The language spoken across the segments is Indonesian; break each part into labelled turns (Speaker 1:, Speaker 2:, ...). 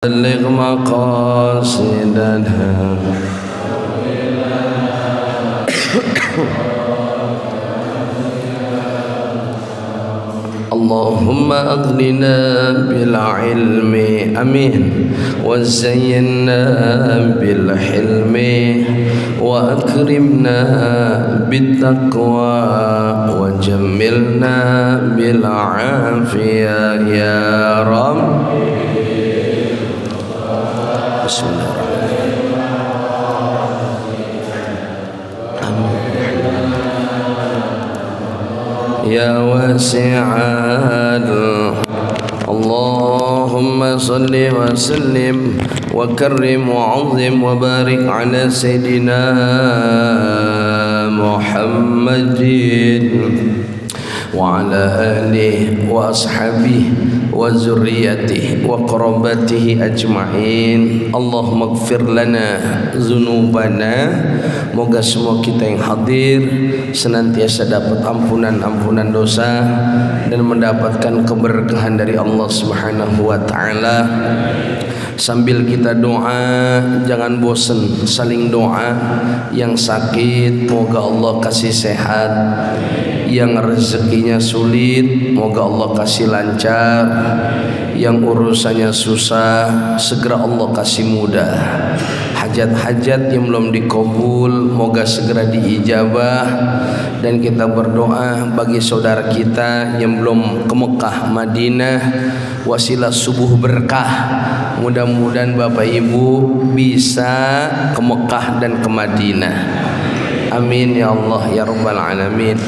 Speaker 1: بلغ مقاصدنا اللهم أغننا بالعلم آمين وزينا بالحلم وأكرمنا بالتقوى وجملنا بالعافية يا رب. بسم الله يا واسع اللهم صل وسلم وكرم وعظم وبارك على سيدنا محمد وعلى آله وأصحابه وذريته وقرابته أجمعين. اللهم اغفir lana dzunubana. Moga semua kita yang hadir senantiasa dapat ampunan dosa dan mendapatkan keberkahan dari Allah Subhanahu wa taala. Sambil kita doa, jangan bosan saling doa. Yang sakit moga Allah kasih sehat, yang rezekinya sulit moga Allah kasih lancar, yang urusannya susah segera Allah kasih mudah. Hajat-hajat yang belum dikabul moga segera diijabah. Dan kita berdoa bagi saudara kita yang belum ke Mekah Madinah, wasilah subuh berkah. Mudah-mudahan Bapak Ibu bisa ke Mekah dan ke Madinah. Amin ya Allah ya Rabbal Alamin.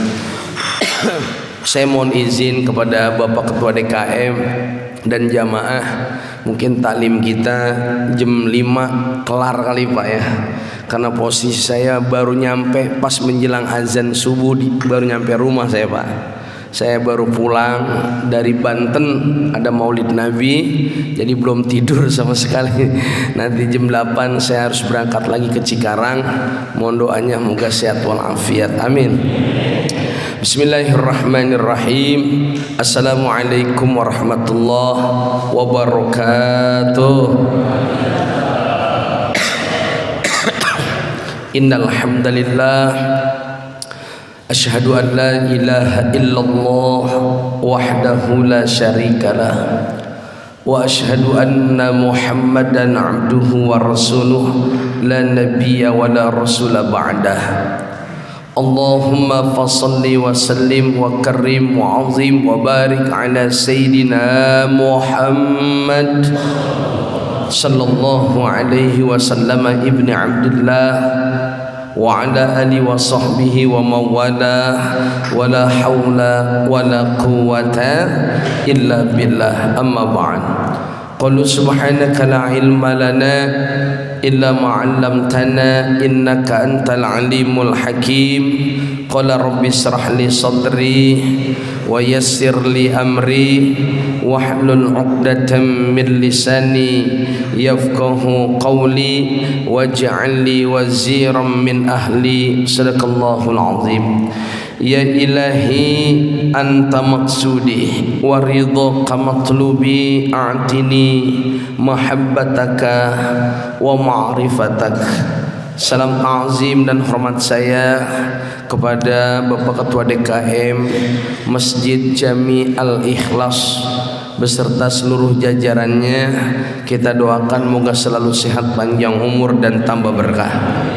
Speaker 1: Saya mohon izin kepada Bapak Ketua DKM dan jamaah, mungkin taklim kita jam 5 kelar kali Pak ya, karena posisi saya baru nyampe pas menjelang azan subuh, baru nyampe rumah saya Pak. Saya baru pulang dari Banten, ada Maulid Nabi, jadi belum tidur sama sekali. Nanti jam 8 saya harus berangkat lagi ke Cikarang. Mohon doanya moga sehat walafiat. Amin. Bismillahirrahmanirrahim. Assalamualaikum warahmatullahi wabarakatuh. Innal hamdalillah asyhadu an la ilaha illallah wahdahu la syarikalah wa asyhadu anna Muhammadan abduhu wa rasuluh la nabiyya wa la rasula ba'dah. Allahumma fasalli wa sallim wa karrim wa azim wa barik ala sayyidina Muhammad sallallahu alaihi wasallam ibni Abdullah wa ala alihi wa sahbihi wa mawala wa la hawla wa la quwwata illa billah. Amma ba'd. Qalu subhanaka la ilma lana illa ma 'allamtana innaka antal alimul hakim. Qala rabbi israh li sadri wa yassir li amri wahlul 'uqdatam min lisani yafqahu qawli waj'al li waziran min ahli. Sadaqallahul azim. Ya ilahi anta maqsudi wa ridhaka matlubi a'tini mahabbataka wa ma'rifatak. Salam azim dan hormat saya kepada Bapak Ketua DKM Masjid Jami Al-Ikhlas beserta seluruh jajarannya. Kita doakan moga selalu sehat, panjang umur dan tambah berkah.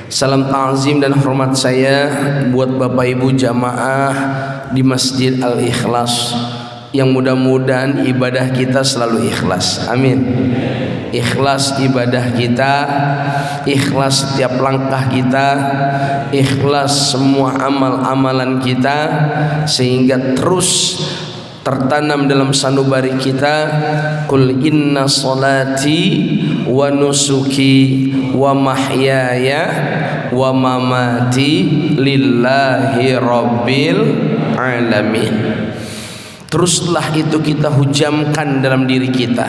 Speaker 1: Salam ta'zim dan hormat saya buat Bapak Ibu jamaah di Masjid Al-Ikhlas, yang mudah-mudahan ibadah kita selalu ikhlas. Amin. Ikhlas ibadah kita, ikhlas setiap langkah kita, ikhlas semua amal-amalan kita, sehingga terus tertanam dalam sanubari kita, qul inna salati wa nusuki wa mahyaya wa mamati lillahi rabbil alamin. Teruslah itu kita hujamkan dalam diri kita,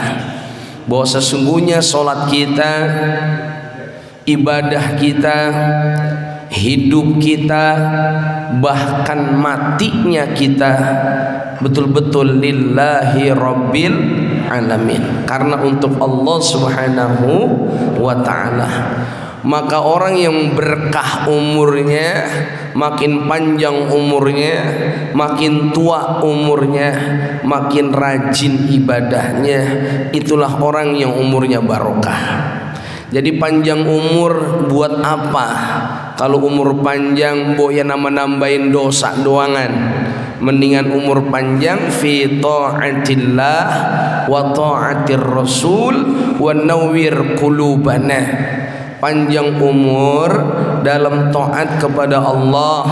Speaker 1: bahwa sesungguhnya solat kita, ibadah kita, hidup kita, bahkan matinya kita betul-betul lillahi rabbil alamin. Karena untuk Allah Subhanahu wa ta'ala. Maka orang yang berkah umurnya, makin panjang umurnya, makin tua umurnya, makin rajin ibadahnya, itulah orang yang umurnya barokah. Jadi panjang umur buat apa? Kalau umur panjang boya nama-nambahin dosa doangan. Mendingan umur panjang fi ta'atillah wa ta'atir rasul wa nawwir qulubana. Panjang umur dalam taat kepada Allah,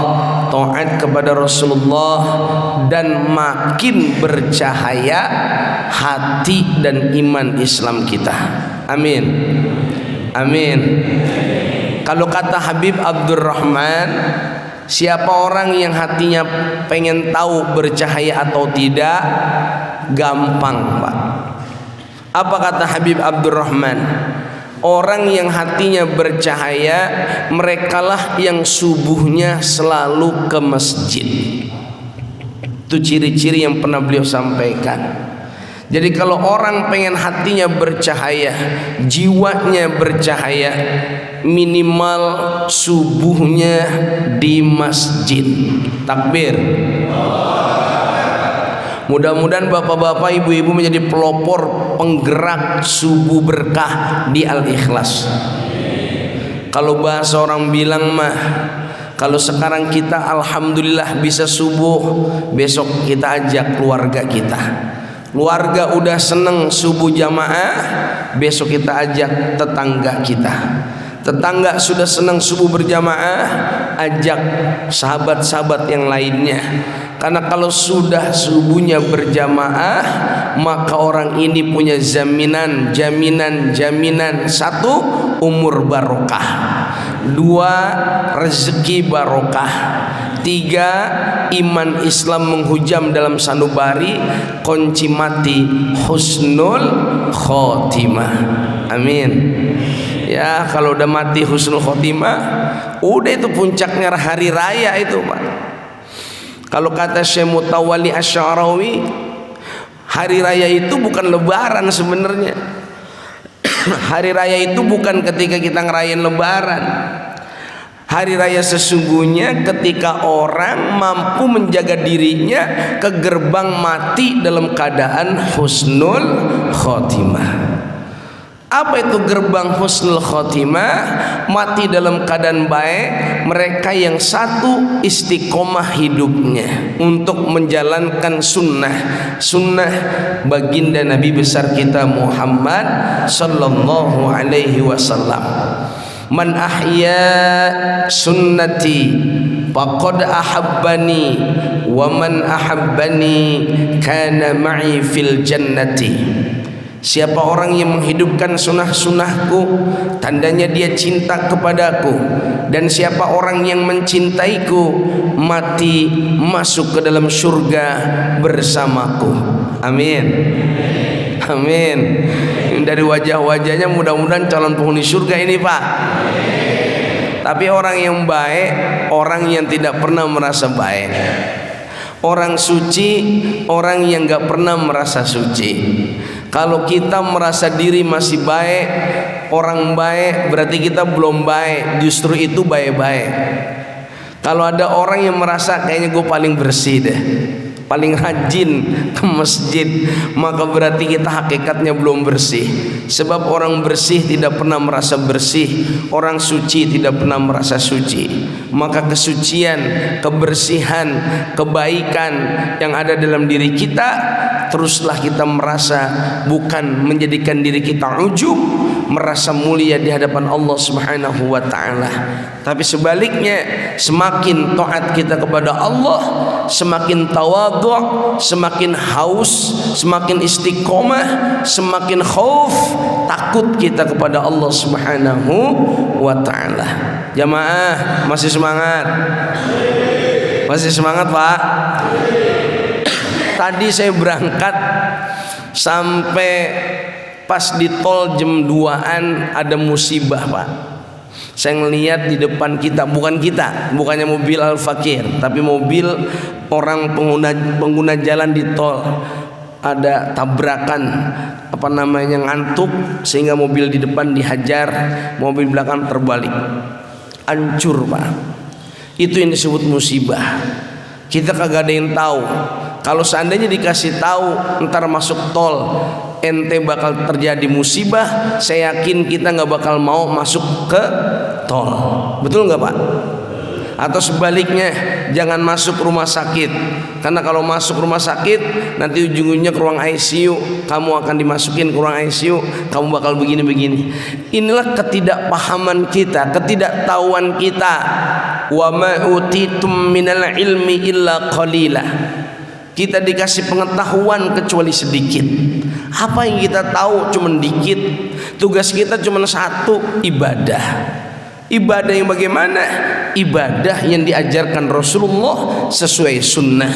Speaker 1: taat kepada Rasulullah, dan makin bercahaya hati dan iman Islam kita. Amin. Amin. Kalau kata Habib Abdurrahman, siapa orang yang hatinya pengen tahu bercahaya atau tidak? Gampang, Pak. Apa kata Habib Abdurrahman? Orang yang hatinya bercahaya, merekalah yang subuhnya selalu ke masjid. Itu ciri-ciri yang pernah beliau sampaikan. Jadi kalau orang pengen hatinya bercahaya, jiwanya bercahaya, minimal subuhnya di masjid. Takbir. Mudah-mudahan bapak-bapak, ibu-ibu menjadi pelopor penggerak subuh berkah di Al-Ikhlas. Kalau bahasa orang bilang mah, kalau sekarang kita alhamdulillah bisa subuh, besok kita ajak keluarga kita. Keluarga udah seneng subuh jamaah, besok kita ajak tetangga kita. Tetangga sudah senang subuh berjamaah, ajak sahabat-sahabat yang lainnya. Karena kalau sudah subuhnya berjamaah, maka orang ini punya jaminan. Satu, umur barokah. Dua, rezeki barokah. Tiga, iman Islam menghujam dalam sanubari, kunci mati husnul khotimah. Amin. Ya, kalau udah mati husnul khotimah, udah itu puncaknya hari raya itu, Pak. Kalau kata Syekh Mutawalli Asy-Sya'rawi, hari raya itu bukan lebaran sebenarnya. Hari raya itu bukan ketika kita ngerayain lebaran. Hari raya sesungguhnya ketika orang mampu menjaga dirinya ke gerbang mati dalam keadaan husnul khotimah. Apa itu gerbang husnul khotimah? Mati dalam keadaan baik. Mereka yang satu, istiqomah hidupnya untuk menjalankan sunnah baginda Nabi besar kita Muhammad sallallahu alaihi wasallam. Man ahya sunnati faqad ahabbani wa man ahabbani kana ma'i fil jannati. Siapa orang yang menghidupkan sunnah-sunnahku, tandanya dia cinta kepadaku. Dan siapa orang yang mencintaiku, mati masuk ke dalam surga bersamaku. Amin. Amin. Dari wajah-wajahnya mudah-mudahan calon penghuni surga ini, Pak. Tapi orang yang baik, orang yang tidak pernah merasa baik. Orang suci, orang yang gak pernah merasa suci. Kalau kita merasa diri masih baik, orang baik, berarti kita belum baik. Justru itu baik-baik. Kalau ada orang yang merasa kayaknya gue paling bersih deh, paling rajin ke masjid, maka berarti kita hakikatnya belum bersih. Sebab orang bersih tidak pernah merasa bersih, orang suci tidak pernah merasa suci. Maka kesucian, kebersihan, kebaikan yang ada dalam diri kita, teruslah kita merasa, bukan menjadikan diri kita ujub, merasa mulia di hadapan Allah Subhanahu wa ta'ala. Tapi sebaliknya, semakin taat kita kepada Allah, semakin tawadhu', semakin haus, semakin istiqomah, semakin khauf, takut kita kepada Allah Subhanahu wa ta'ala. Jamaah masih semangat? Masih semangat, Pak? Tadi saya berangkat sampai pas di tol jam 2-an ada musibah, Pak. Saya ngelihat di depan kita, bukannya mobil Al-Fakir, tapi mobil orang pengguna jalan di tol. ada tabrakan ngantuk sehingga mobil di depan dihajar, mobil belakang terbalik, hancur Pak. Itu yang disebut musibah. Kita kagak ada yang tahu. Kalau seandainya dikasih tahu ntar masuk tol ente bakal terjadi musibah, saya yakin kita nggak bakal mau masuk ke tol. Betul nggak Pak? Atau sebaliknya, jangan masuk rumah sakit, karena kalau masuk rumah sakit nanti ujung-ujungnya ke ruang ICU, kamu akan dimasukin ke ruang ICU, kamu bakal begini-begini. Inilah ketidakpahaman kita, ketidaktahuan kita. Wa ma utitum minal ilmi illa qalila. Kita dikasih pengetahuan kecuali sedikit. Apa yang kita tahu cuma dikit. Tugas kita cuma satu, ibadah. Ibadah yang bagaimana? Ibadah yang diajarkan Rasulullah sesuai sunnah.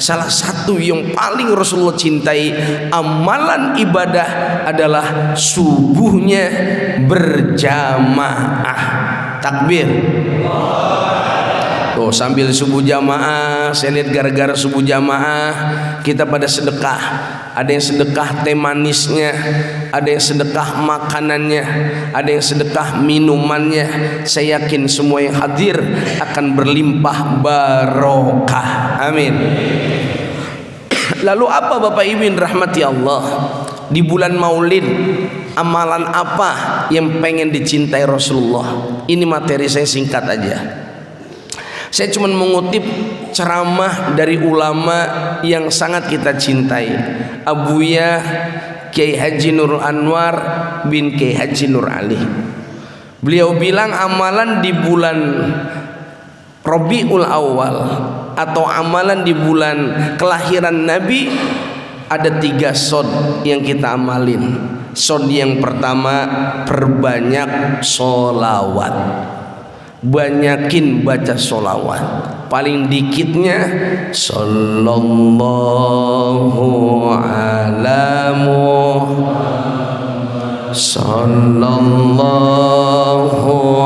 Speaker 1: Salah satu yang paling Rasulullah cintai amalan ibadah adalah subuhnya berjamaah. Takbir. Tuh, sambil subuh jamaah, saya lihat gara-gara subuh jamaah kita pada sedekah. Ada yang sedekah teh manisnya, ada yang sedekah makanannya, ada yang sedekah minumannya. Saya yakin semua yang hadir akan berlimpah barokah. Amin. Lalu apa Bapak Ibu yang rahmati Allah? Di bulan Maulid, amalan apa yang pengen dicintai Rasulullah? Ini materi saya singkat aja. Saya cuma mengutip ceramah dari ulama yang sangat kita cintai, Abuya Kiai Haji Nur Anwar bin Kiai Haji Nur Ali. Beliau bilang amalan di bulan Rabiul Awal atau amalan di bulan kelahiran Nabi ada 3 sod yang kita amalin. Sod yang pertama, perbanyak sholawat. Banyakin baca sholawat. Paling dikitnya sallallahu ala Muhammad, sallallahu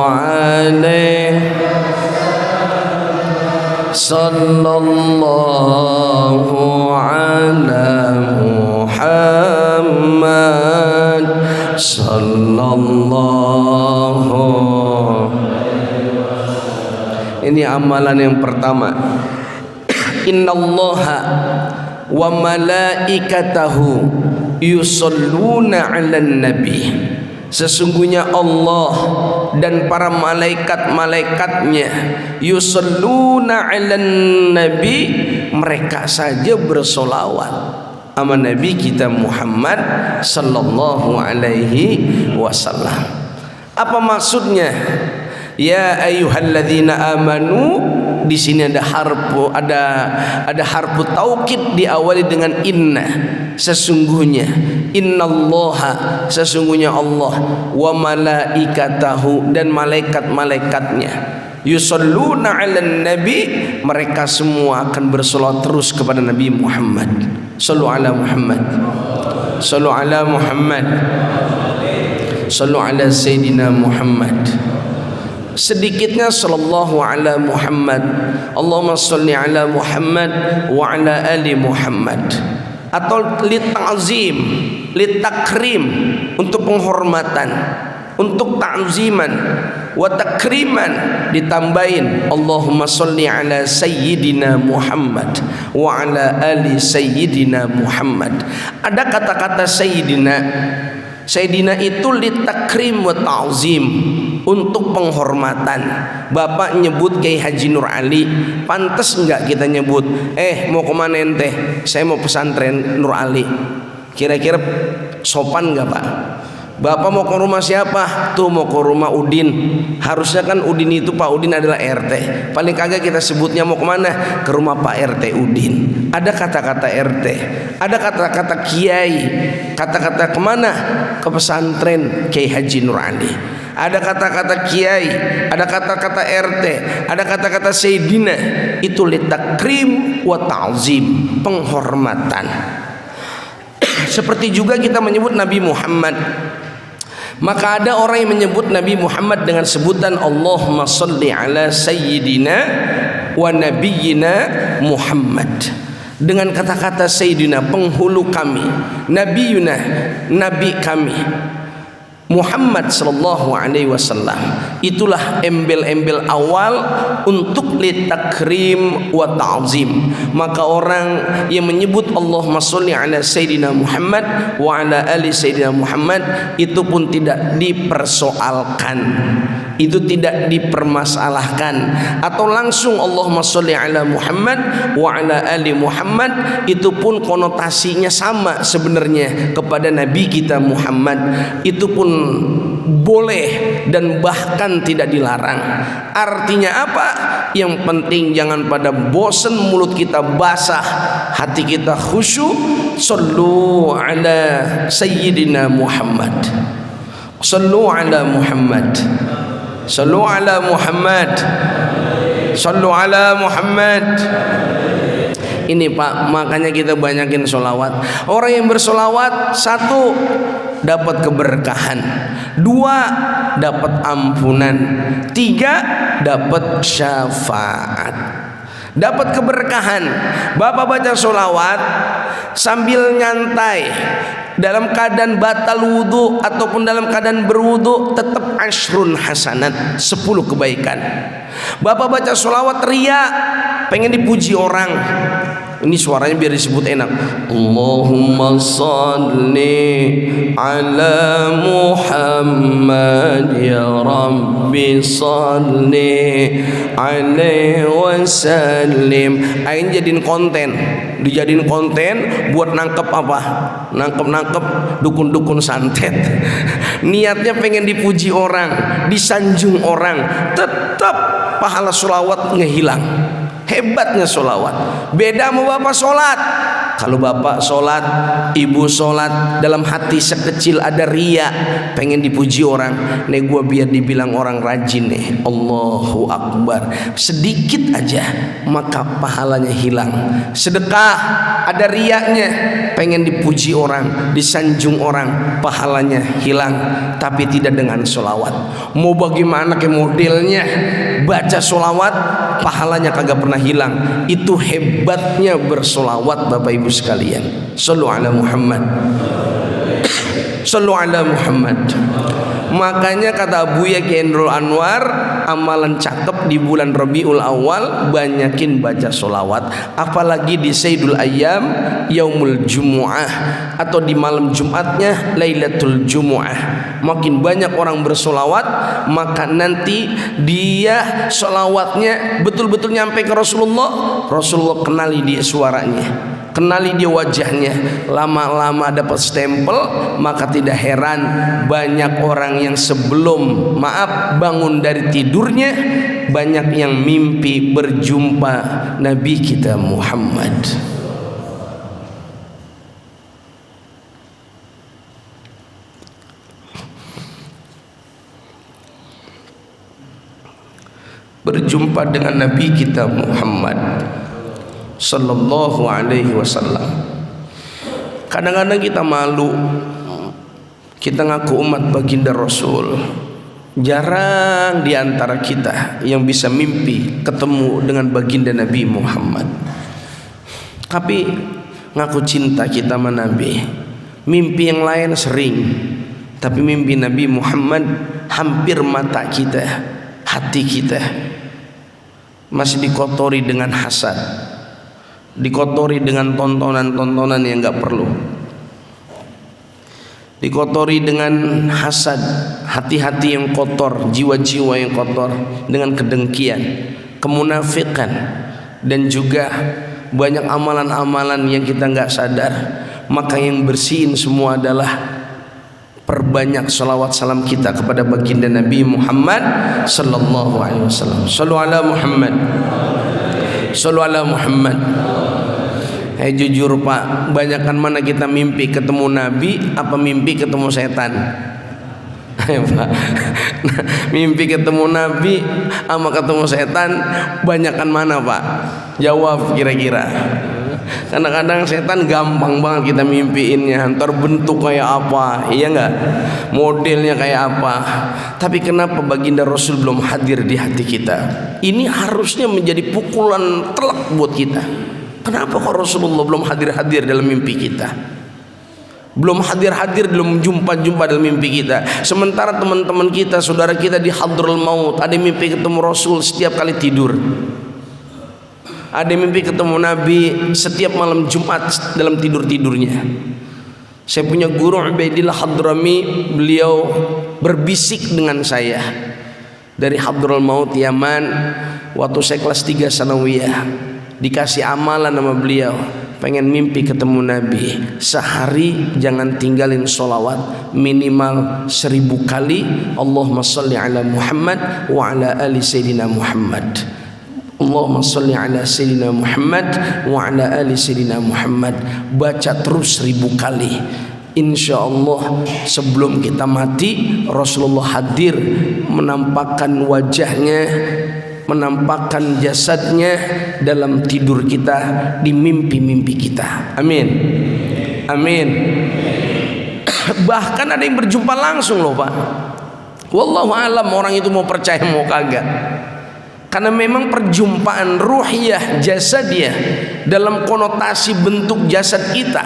Speaker 1: alaihi, sallallahu ala Muhammad, sallallahu. Ini amalan yang pertama. Innallaha wa malaikatahu yusalluna 'alan nabi. Sesungguhnya Allah dan para malaikat-malaikatnya yusalluna 'alan nabi, mereka saja bersolawat sama Nabi kita Muhammad sallallahu alaihi wasallam. Apa maksudnya? Ya ayyuhalladzina amanu, di sini ada harfu taukid diawali dengan inna, sesungguhnya, innallaha, sesungguhnya Allah, wa malaikatahu, dan malaikat-malaikatnya, yusalluna 'alan nabi, mereka semua akan bersolawat terus kepada Nabi Muhammad. Sallu ala Muhammad, sallu ala Muhammad, sallu ala Sayyidina Muhammad. Sedikitnya sallallahu ala Muhammad, Allahumma sholli ala Muhammad wa ala ali Muhammad. Atau lit'azim, litakrim, untuk penghormatan, untuk ta'ziman, wa takriman, ditambahin Allahumma sholli ala Sayyidina Muhammad wa ala ali Sayyidina Muhammad. Ada kata-kata Sayyidina. Sayyidina itu litakrim wa ta'zim, untuk penghormatan. Bapak nyebut Kiai Haji Nur Ali, pantas enggak kita nyebut, mau kemana ente? Saya mau pesantren Nur Ali. Kira-kira sopan enggak Pak? Bapak mau ke rumah siapa? Tuh mau ke rumah Udin. Harusnya kan Udin itu, Pak Udin adalah RT. Paling kagak kita sebutnya mau kemana? Ke rumah Pak RT Udin. Ada kata-kata RT, ada kata-kata Kiai, kata-kata kemana? Ke pesantren Kiai Haji Nur Ali. Ada kata-kata Kiai, ada kata-kata RT, ada kata-kata Sayyidina. Itu litakrim wa ta'zim, penghormatan. Seperti juga kita menyebut Nabi Muhammad. Maka ada orang yang menyebut Nabi Muhammad dengan sebutan Allahumma sholli ala Sayyidina wa Nabiyyina Muhammad. dengan kata-kata Sayyidina, penghulu kami, Nabiyuna, Nabi kami Muhammad sallallahu alaihi wasallam. Itulah embel-embel awal untuk litakrim wa ta'zim. Maka orang yang menyebut Allahumma sholli ala Sayyidina Muhammad wa ala ali Sayyidina Muhammad itu pun tidak dipersoalkan, itu tidak dipermasalahkan, atau langsung Allahumma sholli ala Muhammad wa ala ali Muhammad itu pun konotasinya sama sebenarnya kepada Nabi kita Muhammad. Itu pun boleh dan bahkan tidak dilarang. Artinya apa? Yang penting jangan pada bosan mulut kita basah, hati kita khusyuk. Sallu ala Sayyidina Muhammad, sallu ala Muhammad, sallu ala Muhammad, sallu ala Muhammad. Ini Pak, makanya kita banyakin sholawat. Orang yang bersolawat, satu, dapat keberkahan, dua, dapat ampunan, tiga, dapat syafaat. Dapat keberkahan. Bapak baca sholawat sambil nyantai, dalam keadaan batal wudhu ataupun dalam keadaan berwudhu, tetap ashrun hasanat, 10 kebaikan. Bapak baca sholawat ria, pengen dipuji orang, ini suaranya biar disebut enak. Allahumma salli ala Muhammad ya Rabbi salli alaihi wasallim. Ain jadiin konten, dijadiin konten buat nangkep apa? Nangkep dukun-dukun santet. Niatnya pengen dipuji orang, disanjung orang, tetap pahala sholawat ngehilang. Hebatnya sholawat. Beda sama bapak sholat. Kalau bapak sholat, ibu sholat, dalam hati sekecil ada ria, pengen dipuji orang. Nih gua biar dibilang orang rajin nih, Allahu Akbar, sedikit aja maka pahalanya hilang. Sedekah ada riaknya, pengen dipuji orang, disanjung orang, pahalanya hilang. Tapi tidak dengan sholawat. Mau bagaimana ke modelnya, baca sholawat pahalanya kagak pernah hilang. Itu hebatnya bersolawat Bapak Ibu sekalian. Sallu ala Muhammad, sallu ala Muhammad. Makanya kata Buya Kendrul Anwar, amalan cakep di bulan Rabiul Awal banyakin baca solawat. Apalagi di Sayyidul Ayyam, Yaumul Jumu'ah, atau di malam Jumatnya Lailatul Jumu'ah. Makin banyak orang bersolawat, maka nanti dia solawatnya betul-betul nyampe ke Rasulullah. Rasulullah kenali dia suaranya, kenali dia wajahnya. Lama-lama dapat stempel, maka tidak heran banyak orang yang sebelum bangun dari tidurnya, banyak yang mimpi berjumpa Nabi kita Muhammad. Berjumpa dengan Nabi kita Muhammad sallallahu alaihi wasallam. Kadang-kadang kita malu, kita ngaku umat baginda Rasul. Jarang di antara kita yang bisa mimpi ketemu dengan baginda Nabi Muhammad. Tapi ngaku cinta kita sama Nabi. Mimpi yang lain sering, tapi mimpi Nabi Muhammad hampir mata kita, hati kita masih dikotori dengan hasad, dikotori dengan tontonan-tontonan yang gak perlu, dikotori dengan hasad, hati-hati yang kotor, jiwa-jiwa yang kotor, dengan kedengkian, kemunafikan, dan juga banyak amalan-amalan yang kita gak sadar. Maka yang bersihin semua adalah perbanyak salawat salam kita kepada baginda Nabi Muhammad sallallahu alaihi wasallam. Sallu ala Muhammad, sallu ala Muhammad. Jujur Pak, banyakan mana kita mimpi ketemu Nabi apa mimpi ketemu setan? Pak, mimpi ketemu Nabi sama ketemu setan, banyakan mana Pak? Jawab kira-kira. Kadang-kadang setan gampang banget kita mimpiinnya, ntar bentuk kayak apa, iya enggak, modelnya kayak apa. Tapi kenapa baginda Rasul belum hadir di hati kita? Ini harusnya menjadi pukulan telak buat kita. Kenapa kok Rasulullah belum hadir-hadir dalam mimpi kita? Belum hadir-hadir, belum jumpa-jumpa dalam mimpi kita. Sementara teman-teman kita, saudara kita di Hadraul Maut, ada yang mimpi ketemu Rasul setiap kali tidur. Ada yang mimpi ketemu Nabi setiap malam Jumat dalam tidur-tidurnya. Saya punya guru Ubaidillah Hadrami, beliau berbisik dengan saya dari Hadraul Maut Yaman waktu saya kelas 3 sanawiyah. Dikasih amalan sama beliau, pengen mimpi ketemu Nabi, sehari jangan tinggalin sholawat minimal 1000 kali. Allahumma salli ala Muhammad wa ala ali Sayyidina Muhammad. Allahumma salli ala Sayyidina Muhammad wa ala ali Sayyidina Muhammad. Baca terus 1000 kali. Insya Allah sebelum kita mati Rasulullah hadir, menampakkan wajahnya, menampakkan jasadnya dalam tidur kita, di mimpi-mimpi kita. Amin. Amin. Bahkan ada yang berjumpa langsung loh Pak. Wallahu alam orang itu mau percaya mau kagak. Karena memang perjumpaan ruhiyah jasadiyah dalam konotasi bentuk jasad kita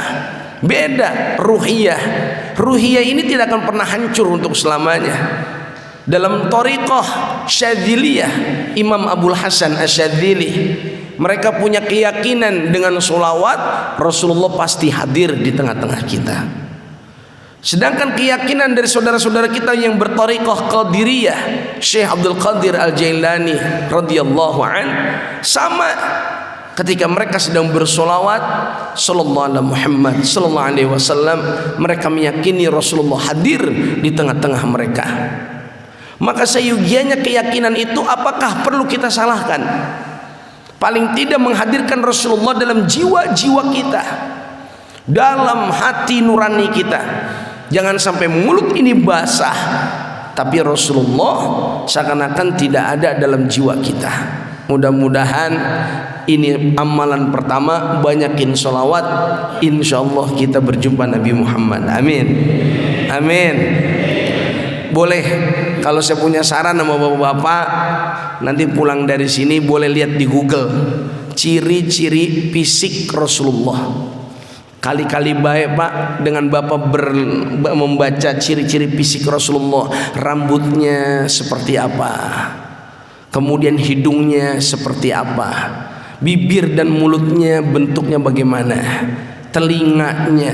Speaker 1: beda. Ruhiyah ini tidak akan pernah hancur untuk selamanya. Dalam thariqah Syadziliyah, Imam Abul Hasan Asyadzili, mereka punya keyakinan dengan sholawat Rasulullah pasti hadir di tengah-tengah kita. Sedangkan keyakinan dari saudara-saudara kita yang berthariqah Qadiriyah, Syekh Abdul Qadir Al-Jailani radhiyallahu an, sama ketika mereka sedang bersolawat sallallahu alaihi Muhammad sallallahu alaihi wasallam, mereka meyakini Rasulullah hadir di tengah-tengah mereka. Maka seyogianya keyakinan itu apakah perlu kita salahkan? Paling tidak menghadirkan Rasulullah dalam jiwa-jiwa kita, dalam hati nurani kita. Jangan sampai mulut ini basah tapi Rasulullah seakan-akan tidak ada dalam jiwa kita. Mudah-mudahan ini amalan pertama, banyakin sholawat, insyaallah kita berjumpa Nabi Muhammad. Amin. Amin. Boleh kalau saya punya saran sama bapak-bapak, nanti pulang dari sini boleh lihat di Google ciri-ciri fisik Rasulullah. Kali-kali baik Pak dengan bapak membaca ciri-ciri fisik Rasulullah. Rambutnya seperti apa, kemudian hidungnya seperti apa, bibir dan mulutnya bentuknya bagaimana, telinganya,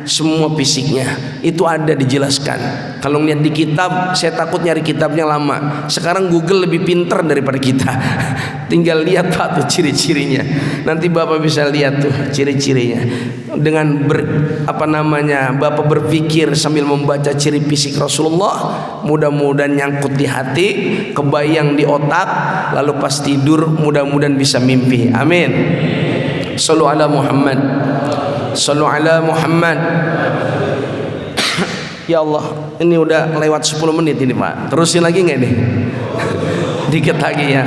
Speaker 1: semua fisiknya itu ada dijelaskan. Kalau lihat di kitab, saya takut nyari kitabnya lama. Sekarang Google lebih pinter daripada kita. Tinggal lihat Pak tuh ciri-cirinya. Nanti Bapak bisa lihat tuh ciri-cirinya. Dengan Bapak berpikir sambil membaca ciri fisik Rasulullah, mudah-mudahan nyangkut di hati, kebayang di otak, lalu pas tidur mudah-mudahan bisa mimpi. Amin. Shallu ala Muhammad. Sallu ala Muhammad. Ya Allah, ini udah lewat 10 menit ini Pak. Terusin lagi nggak nih? Dikit lagi ya.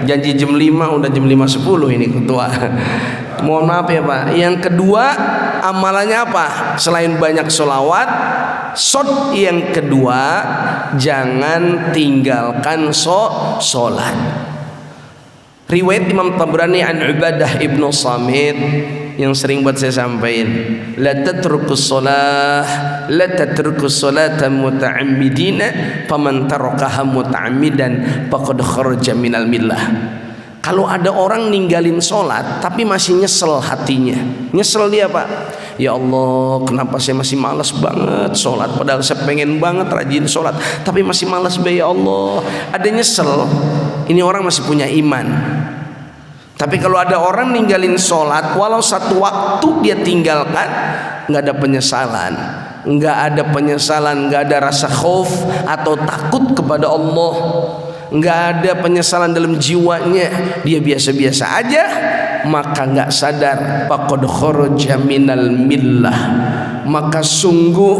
Speaker 1: Janji jam 5 udah jam 5.10 ini ketua. Mohon maaf ya Pak. Yang kedua amalannya apa? Selain banyak sholawat, yang kedua jangan tinggalkan sholat. Riwayat Imam Tabrani an Ubadah ibnu Samit yang sering buat saya sampaikan, la tatrukus salata muta'ammidina faman tarakaha muta'ammidan faqad kharaja minal millah. Kalau ada orang ninggalin sholat tapi masih nyesel hatinya, nyesel dia Pak, ya Allah kenapa saya masih malas banget sholat, padahal saya pengen banget rajin sholat tapi masih malas ya Allah, ada nyesel. Ini orang masih punya iman. Tapi kalau ada orang ninggalin sholat walau satu waktu dia tinggalkan, nggak ada penyesalan, nggak ada rasa khauf atau takut kepada Allah, nggak ada penyesalan dalam jiwanya, dia biasa-biasa aja, maka nggak sadar faqad kharaja minal millah, maka sungguh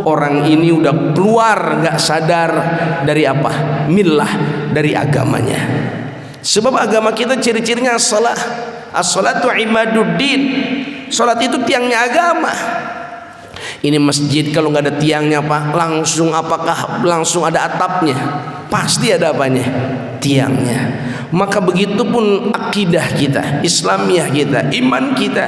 Speaker 1: orang ini udah keluar nggak sadar dari apa? Millah, dari agamanya. Sebab agama kita ciri-cirinya as-salatu imaduddin. Salat itu tiangnya agama. Ini masjid kalau nggak ada tiangnya Pak, langsung ada atapnya? pasti ada apanya? Tiangnya. Maka begitupun akidah kita, Islamiyah kita, iman kita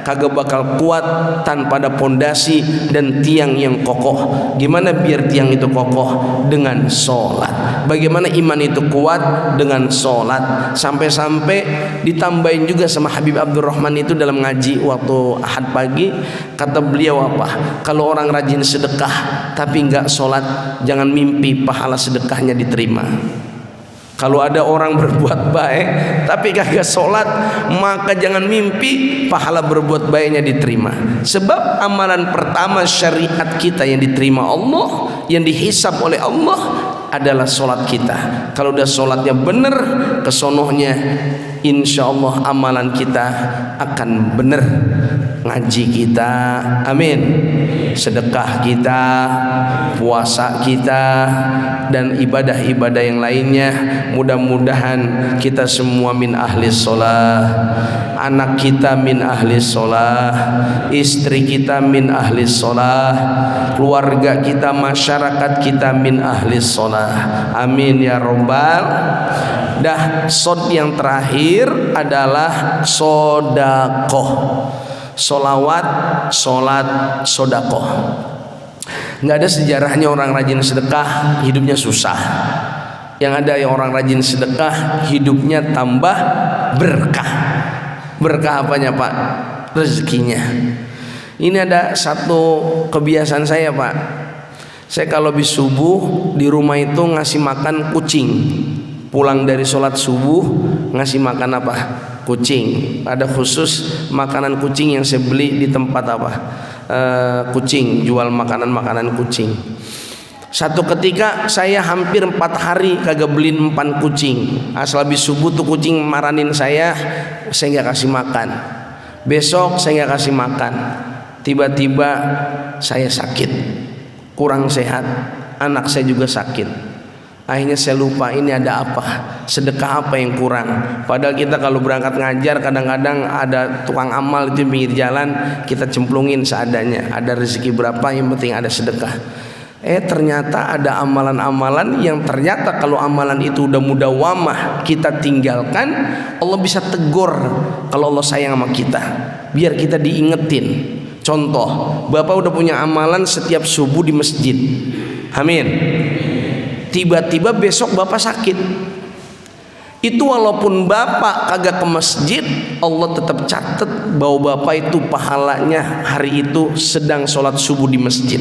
Speaker 1: kagak bakal kuat tanpa ada pondasi dan tiang yang kokoh. Gimana biar tiang itu kokoh? Dengan sholat. Bagaimana iman itu kuat? Dengan sholat. Sampai-sampai ditambahin juga sama Habib Abdurrahman itu dalam ngaji waktu Ahad pagi, kata beliau apa? Kalau orang rajin sedekah tapi enggak sholat, jangan mimpi pahala sedekahnya diterima. Kalau ada orang berbuat baik tapi kagak sholat, maka jangan mimpi pahala berbuat baiknya diterima. Sebab amalan pertama syariat kita yang diterima Allah, yang dihisab oleh Allah adalah sholat kita. Kalau udah sholatnya benar, kesonohnya insya Allah amalan kita akan benar. Ngaji kita, amin, sedekah kita, puasa kita, dan ibadah-ibadah yang lainnya. Mudah-mudahan kita semua min ahli sholah, anak kita min ahli sholah, istri kita min ahli sholah, keluarga kita, masyarakat kita min ahli sholah, amin ya robbal. Dah, sod yang terakhir adalah sodakoh. Solawat, solat, sodakoh. Nggak ada sejarahnya orang rajin sedekah hidupnya susah. Yang ada yang orang rajin sedekah hidupnya tambah berkah. Berkah apanya Pak? Rezekinya. Ini ada satu kebiasaan saya Pak. Saya kalau habis subuh di rumah itu ngasih makan kucing. Pulang dari sholat subuh ngasih makan apa? Kucing. Ada khusus makanan kucing yang saya beli di tempat apa? Kucing, jual makanan-makanan kucing. Satu ketika saya hampir 4 hari kagak beliin umpan kucing. Asal habis subuh tuh kucing maranin saya nggak kasih makan. Besok saya nggak kasih makan. Tiba-tiba saya sakit, kurang sehat, anak saya juga sakit. Akhirnya saya lupa ini ada apa, sedekah apa yang kurang. Padahal kita kalau berangkat ngajar kadang-kadang ada tukang amal itu di pinggir jalan, kita cemplungin seadanya. Ada rezeki berapa, yang penting ada sedekah. Ternyata ada amalan-amalan yang ternyata kalau amalan itu udah mudawamah kita tinggalkan, Allah bisa tegur kalau Allah sayang sama kita, biar kita diingetin. Contoh, Bapak udah punya amalan setiap subuh di masjid, amin. Tiba-tiba besok Bapak sakit, itu walaupun Bapak kagak ke masjid, Allah tetap catat bahwa Bapak itu pahalanya hari itu sedang sholat subuh di masjid.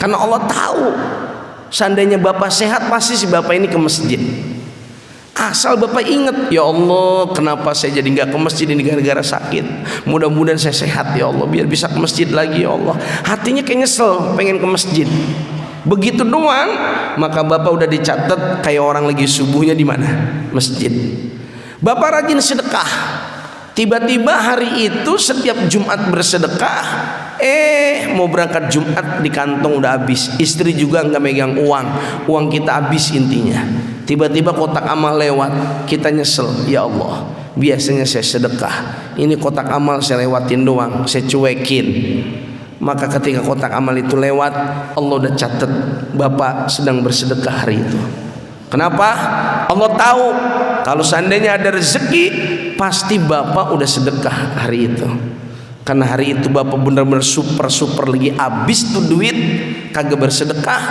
Speaker 1: Karena Allah tahu seandainya Bapak sehat pasti si Bapak ini ke masjid. Asal Bapak ingat, ya Allah kenapa saya jadi nggak ke masjid ini gara-gara sakit. Mudah-mudahan saya sehat ya Allah biar bisa ke masjid lagi ya Allah. Hatinya kayak nyesel pengen ke masjid. Begitu doang, maka Bapak udah dicatat kayak orang lagi subuhnya di mana? Masjid. Bapak rajin sedekah. Tiba-tiba hari itu setiap Jumat bersedekah, mau berangkat Jumat di kantong udah habis. Istri juga nggak megang uang, uang kita habis intinya. Tiba-tiba kotak amal lewat, kita nyesel, ya Allah. Biasanya saya sedekah, ini kotak amal saya lewatin doang, saya cuekin. Maka ketika kotak amal itu lewat, Allah udah catat Bapak sedang bersedekah hari itu. Kenapa? Allah tahu kalau seandainya ada rezeki pasti Bapak udah sedekah hari itu. Karena hari itu Bapak benar-benar super lagi habis tuh duit, kagak bersedekah,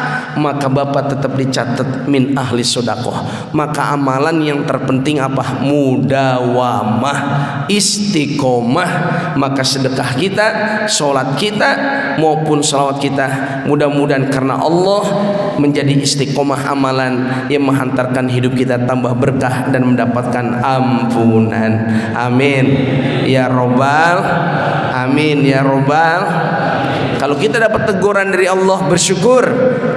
Speaker 1: maka Bapak tetap dicatat min ahli sodakoh. Maka amalan yang terpenting apa? Mudawamah, istiqomah. Maka sedekah kita, sholat kita maupun salawat kita, mudah-mudahan karena Allah menjadi istiqomah amalan yang menghantarkan hidup kita tambah berkah dan mendapatkan ampunan. Amin ya robbal, amin ya robbal. Kalau kita dapat teguran dari Allah, bersyukur,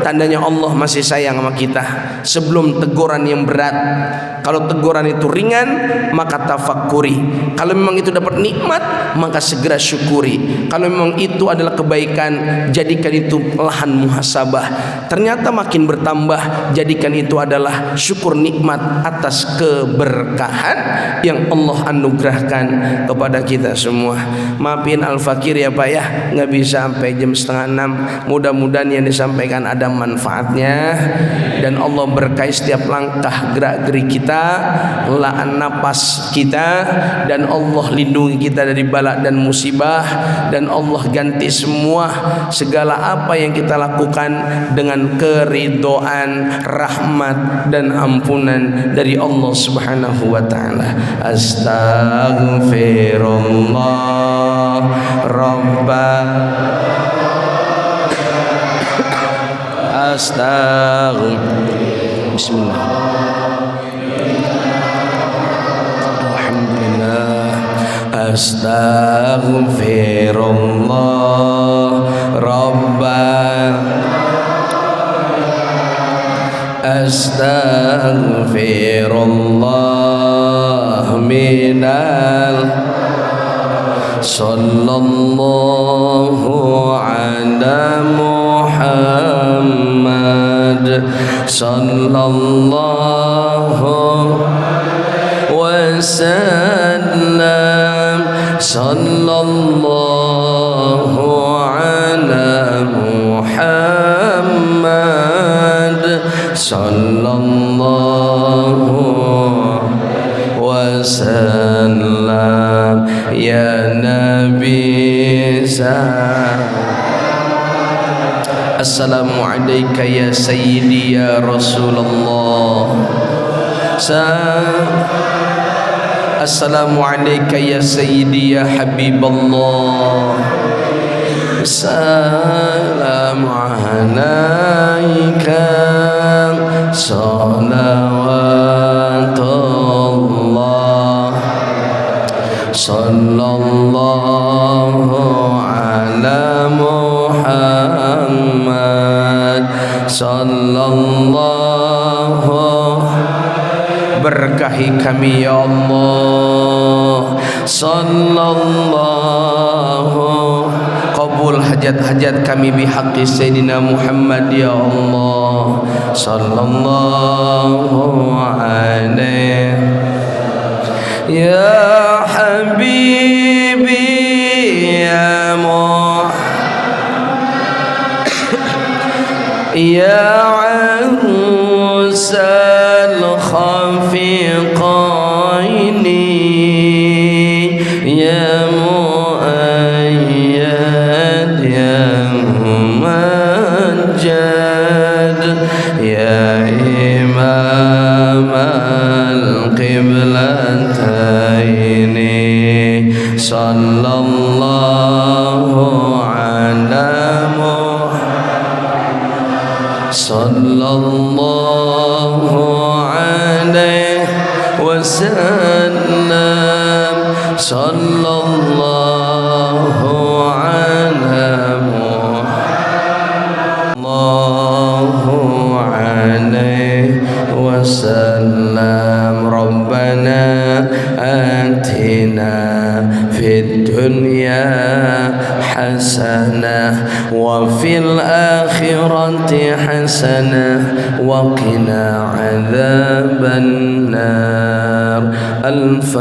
Speaker 1: tandanya Allah masih sayang sama kita. Sebelum teguran yang berat, Kalau teguran itu ringan, maka tafakkuri. Kalau memang itu dapat nikmat, maka segera syukuri. Kalau memang itu adalah kebaikan, jadikan itu lahan muhasabah. Ternyata makin bertambah, jadikan itu adalah syukur nikmat atas keberkahan yang Allah anugerahkan kepada kita semua. Maafin Al-Fakir ya Pak ya, nggak bisa sampai jam 5:30. Mudah-mudahan yang disampaikan ada manfaatnya, dan Allah berkahi setiap langkah gerak-gerik kita, laan napas kita, dan Allah lindungi kita dari bala dan musibah, dan Allah ganti semua segala apa yang kita lakukan dengan keridhaan, rahmat dan ampunan dari Allah Subhanahu wa taala. Astaghfirullah Rabbana Bismillah. Alhamdulillah. Astaghfirullah Rabbana Astaghfirullah minal sallallahu ala Muhammad sallallahu wasallam sallallahu ala Muhammad sallallahu wasallam ya Nabi Assalamu alayka ya Sayyidi ya Rasulullah. Assalamu alayka ya Sayyidi ya Habiballah. Assalamu alayka salawatullah sallallahu ala Muhammad sallallahu. Berkahi kami ya Allah sallallahu. Qabul hajat-hajat kami bihaqqi Sayyidina Muhammad ya Allah sallallahu alaihi ya Habibi ya ya Arusal Khafiqaini ya Muayyad ya Mumajjad ya Imam al-Qiblataini sallallahu ala Muhammad sallallahu alaihi wasallam sallallahu ala Muhammad sallallahu alaihi wasallam. Rabbana atina fid dunya hasanah wa fil akhirati hasanah wa qina adzaban nar. Al-Fatihah.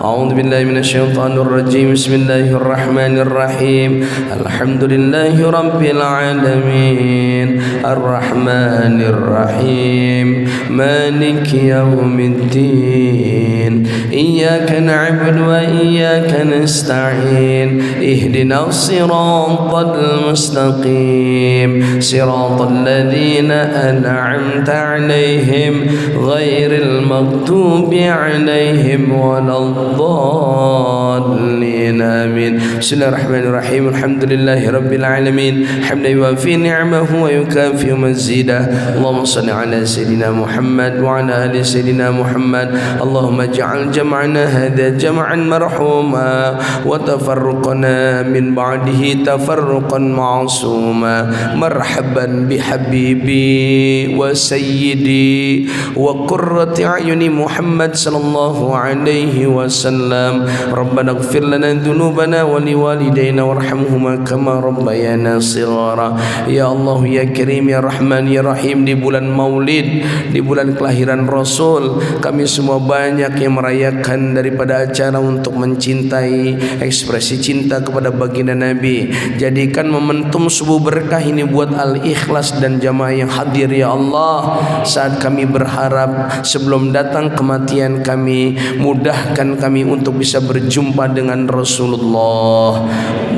Speaker 1: A'udzu billahi minasy syaithanir rajim. Bismillahir rahmanir rahim. Alhamdulillahi rabbil alamin. Arrahmanir rahim. Maliki yaumiddin. Iyyaka na'budu wa iyyaka nasta'in. Ihdinas siratal mustaqim. Siratal ladzina an'amta 'alaihim ghairil maghdubi 'alaihim waladdallin. الضالين آمين. بسم الله الرحمن الرحيم. الحمد لله رب العالمين حمدا يوافي نعمه ويكافئ مزيدا. اللهم صل على سيدنا محمد وعلى آل سيدنا محمد. اللهم اجعل جمعنا هذا جمعا مرحوما وتفرقنا من بعده تفرقا معصوما. مرحبا بحبيبي وسيدي وقرة أعين محمد صلى الله عليه وسلم. ربنا اغفر لنا ذنوبنا ولوالدينا وارحمهما كما ربيانا صغارا. Ya Allah, ya Karim, ya Rahman, ya Rahim, di bulan Maulid, di bulan kelahiran Rasul, kami semua banyak yang merayakan daripada acara untuk mencintai, ekspresi cinta kepada baginda Nabi. Jadikan momentum subuh berkah ini buat Al-Ikhlas dan jamaah yang hadir ya Allah. Saat kami berharap sebelum datang kematian kami, mudahkan kami untuk bisa berjumpa dengan Rasulullah,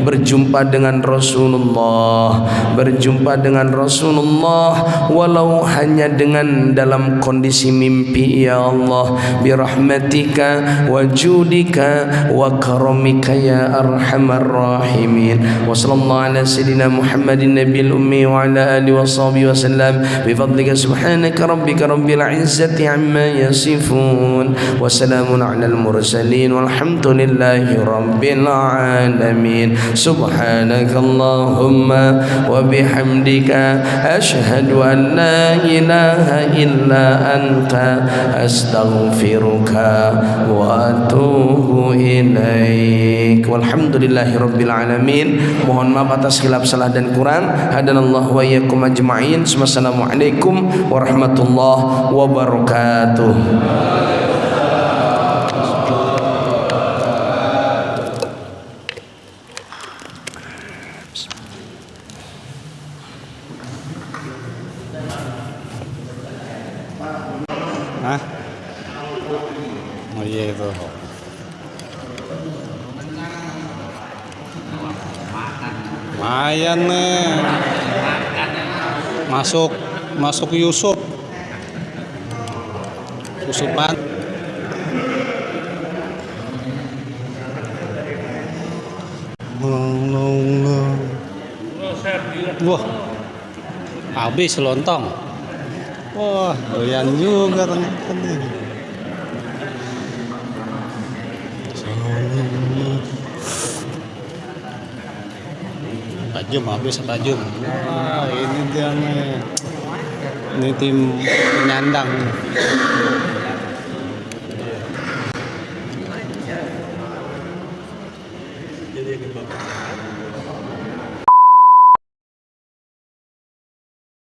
Speaker 1: berjumpa dengan Rasulullah, berjumpa dengan Rasulullah, walau hanya dengan dalam kondisi mimpi ya Allah. Birahmatika wa judika wa karamika ya arhamar rahimin. Wa sallallahu ala sayyidina Muhammadin nabiyil ummi wa ala alihi wa sahbihi wa sallam. Bi fadlika subhanaka rabbika rabbil izzati amma yasifun wa salamun alal mursalin walhamdulillahi rabbil alamin. Subhanakallahumma wa bihamdika asyhadu an la ilaha illa anta astaghfiruka wa atubu ilaik. Walhamdulillahi rabbil alamin. Mohon maaf atas khilaf salah dan kurang. Hadanallahu wa iyyakum ajma'in. Wassalamualaikum warahmatullahi wabarakatuh.
Speaker 2: Hah? Oh iya itu. Lumayan nih. Masuk Yusupan. Wah, habis lontong. Wah, doyan juga ternyata nih. Tajam habis tajam. Wah, ini dia nih. Ini tim penyandang. Jadi